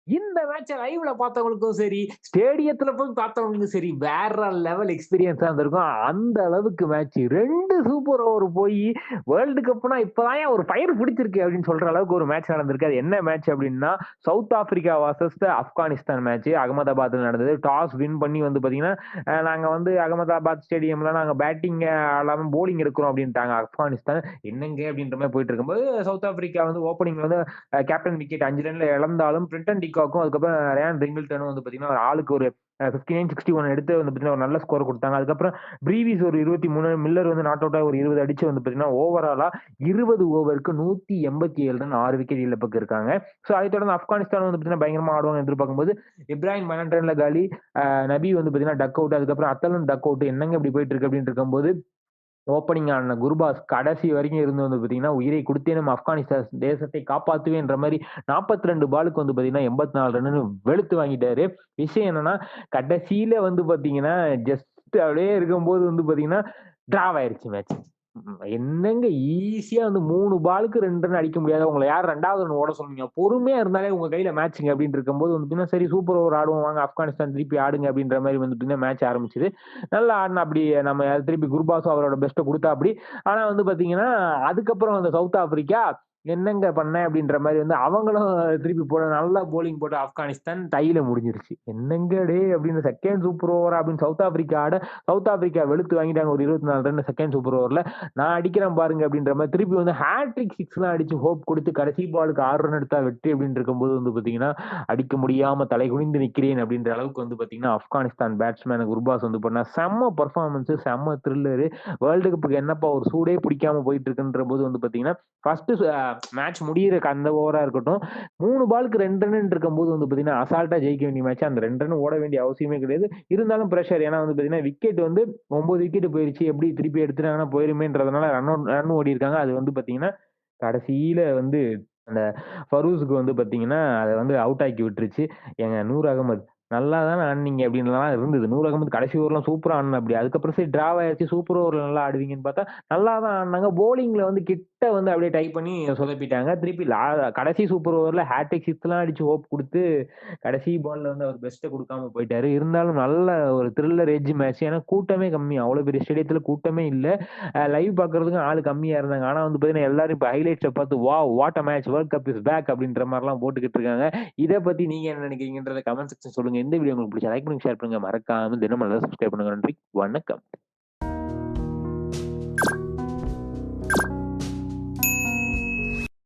இந்த மேட்ச லைவ்ல பார்த்தவங்களுக்கும் சரி, ஸ்டேடியத்துல போய் பார்த்தவங்களுக்கும் சரி, வேற லெவல் எக்ஸ்பீரியன்ஸா இருந்திருக்கும். அந்த அளவுக்கு மேட்ச். 2 சூப்பர் ஓவர் போயி வேர்ல்டு கப்னா இப்பதான்யா ஒரு ஃபயர் பிடிச்சிருக்கு அப்படின்னு சொல்ற அளவுக்கு ஒரு மேட்ச் நடந்திருக்கு. அது என்ன மேட்ச் அப்படின்னா, South Africa versus Afghanistan match அகமதாபாத்ல நடந்தது. டாஸ் வின் பண்ணி வந்து பாத்தீங்கன்னா, நாங்க வந்து அகமதாபாத் ஸ்டேடியம்ல நாங்க பேட்டிங் ஆடாம போலிங் எடுக்கிறோம் அப்படின்ட்டாங்க ஆப்கானிஸ்தான். என்னங்க அப்படின்ற மாரி போயிட்டு இருக்கும்போது, சவுத் ஆப்பிரிக்கா வந்து ஓப்பனிங்ல வந்து கேப்டன் விக்கெட் 5 ரன்ல இழந்தாலும் பிரிட்டன் டிகாக்கும் அதுக்கப்புறம் ரயான் ரிங்கில்டனும் வந்து பாத்தீங்கன்னா ஒரு ஆளுக்கு ஒரு 59, 61 எடுத்து வந்து பாத்தீங்கன்னா ஒரு நல்ல ஸ்கோர் குடுத்தாங்க. அதுக்கப்புறம் பிரீவிஸ் ஒரு 23, மில்லர் வந்து நாட் அவுட்டா ஒரு 20 அடிச்சு வந்து பாத்தீங்கன்னா ஓவராலா 20 ஓவருக்கு 187 ரன் 6 விக்கெட் இழப்புக்கு இருக்காங்க. சோ அதை தொடர்ந்து ஆப்கானிஸ்தான் வந்து பாத்தீங்கன்னா பயங்கரமா ஆடுவாங்க எதிர்பார்க்கும்போது இப்ராஹிம் 12 ரன்ல காலி, நபி வந்து பாத்தீங்கன்னா டக் அவுட், அதுக்கப்புறம் அத்தலன் டக் அவுட். என்னங்க இப்படி போயிட்டு இருக்கு அப்படின்னு இருக்கும்போது ஓப்பனிங் ஆன குர்பாஸ் கடைசி வரைக்கும் இருந்து வந்து பார்த்தீங்கன்னா, உயிரை குடுத்தே நம்ம ஆப்கானிஸ்தான் தேசத்தை காப்பாத்துவேன்ற மாரி 42 பாலுக்கு வந்து பார்த்தீங்கன்னா, 84 ரன்னுன்னு வெளுத்து வாங்கிட்டாரு. விஷயம் என்னன்னா, கடைசியில வந்து பார்த்தீங்கன்னா, ஜஸ்ட் அப்படியே இருக்கும்போது வந்து பார்த்தீங்கன்னா, டிராவ் ஆயிருச்சு மேட்ச். என்னங்க ஈஸியா வந்து 3 பாலுக்கு 2 ரன் அடிக்க முடியாதா? உங்கள யார் 2வது ரன் ஓட சொன்னீங்க? பொறுமையா இருந்தாலே உங்க கையில மேட்ச்ங்க அப்டின்னு இருக்கும்போது வந்து பார்த்தீங்கன்னா, சரி சூப்பர் ஓவர் ஆடுவோம் வாங்க ஆப்கானிஸ்தான் திருப்பி ஆடுங்க அப்டின்ற மாரி வந்து பார்த்தீங்கன்னா, மேட்ச் ஆரம்பிச்சது. நல்லா ஆடுனாப்படி நம்ம திருப்பி குர்பாஸும் அவரோட பெஸ்ட்ட குடுத்தாப்படி. ஆனா வந்து பார்த்தீங்கன்னா, அதுக்கப்புறம் அந்த சவுத் ஆப்பிரிக்கா என்னங்க பண்ண அப்படின்ற மாரி வந்து அவங்களும் திருப்பி நல்லா போலிங் போட்டு ஆப்கானிஸ்தான் டைல முடிஞ்சிருச்சு. என்னங்க டேய் அப்படின்னு செகண்ட் சூப்பர் ஓவரா அப்படின்னு சவுத் ஆப்பிரிக்கா ஆட, சவுத் ஆப்பிரிக்கா வெளுத்து வாங்கிட்டாங்க ஒரு 24 ரன் செகண்ட் சூப்பர் ஓவர்ல. நான் அடிக்கிறேன் பாருங்க அப்படின்ற மாரி திருப்பி வந்து ஹேட்ரிக் 6லாம் அடிச்சு ஹோப் குடுத்து கடைசி பாலுக்கு 6 ரன் எடுத்தா வெற்றி அப்படின்னு இருக்கும்போது வந்து பார்த்தீங்கன்னா, அடிக்க முடியாம தலை குனிந்து நிக்கிறேன் அப்படின்ற அளவுக்கு வந்து பார்த்தீங்கன்னா, ஆப்கானிஸ்தான் பேட்ஸ்மேன் குர்பாஸ் வந்து பண்ணா செம்ம பெர்ஃபார்மன்ஸ், செம்ம த்ரில்லரு. வேர்ல்டு கப்புக்கு என்னப்பா ஒரு சூடே பிடிக்காம போயிட்டு இருக்குன்ற போது வந்து பார்த்தீங்கன்னா, ஃபர்ஸ்ட் மேட்ச் முடியிற அந்த ஓவரா இருக்கட்டும், 3 பாலுக்கு 2 ரன் இருக்கும்போது வந்து பார்த்தீங்கன்னா, அசால்ட்டா ஜெயிக்க வேண்டிய மேட்ச். அந்த 2 ரன் ஓட வேண்டிய அவசியமே கிடையாது. இருந்தாலும் பிரஷர். ஏன்னா வந்து பார்த்தீங்கன்னா, விக்கெட் வந்து 9 விக்கெட் போயிருச்சு. எப்படி திருப்பி எடுத்துட்டாங்கன்னா போயிருமேன்றதுனால ரன் ஓடியிருக்காங்க. அது வந்து பார்த்தீங்கன்னா, கடைசியில வந்து அந்த ஃபரூஸுக்கு வந்து பார்த்தீங்கன்னா, அத வந்து அவுட் ஆக்கி விட்டுருச்சு. ஏங்க நூர் அகமது நல்லா தான ஆடுனீங்க அப்டின்லாம் இருந்தது. நூர் அகமது கடைசி ஓவர்லாம் சூப்பரா ஆடுனாப்படி. அதுக்கப்புறம் சரி டிராவ் ஆயிருச்சு. சூப்பர் ஓவர்ல நல்லா ஆடுவீங்கன்னு பார்த்தா, நல்லா தான் ஆடுனாங்க. பவுலிங்ல வந்து கிட்ட வந்து அப்டியே டை பண்ணி சொதப்பிட்டாங்க. திருப்பி கடைசி சூப்பர் ஓவர்ல ஹேட்ரிக் 6லாம் அடிச்சு ஹோப் குடுத்து, கடைசி பால்ல வந்து அவர் பெஸ்ட்ட குடுக்காம போயிட்டாரு. இருந்தாலும் நல்ல ஒரு த்ரில்லர் எட்ஜ் மேட்ச். ஏன்னா கூட்டமே கம்மி. அவ்வளோ பெரிய ஸ்டேடியத்துல கூட்டமே இல்ல. லைவ் பார்க்கறதுக்கும் ஆள் கம்மியா இருந்தாங்க. ஆனா வந்து பார்த்தீங்கன்னா, எல்லாரும் இப்ப ஹைலைட்ஸ பார்த்து wow! What a match! World cup is back அப்டின்ற மாரிலாம் போட்டுக்கிட்டு இருக்காங்க. இத பத்தி நீங்க என்ன நினைக்கிறீங்கன்றத கமெண்ட் செக்ஷன் சொல்லுங்க. இந்த வீடியோ உங்களுக்கு பிடிச்சா லைக் பண்ணுங்க, ஷேர் பண்ணுங்க. மறக்காம தினமலர் சப்ஸ்கிரைப் பண்ணுங்க. நன்றி. வணக்கம்.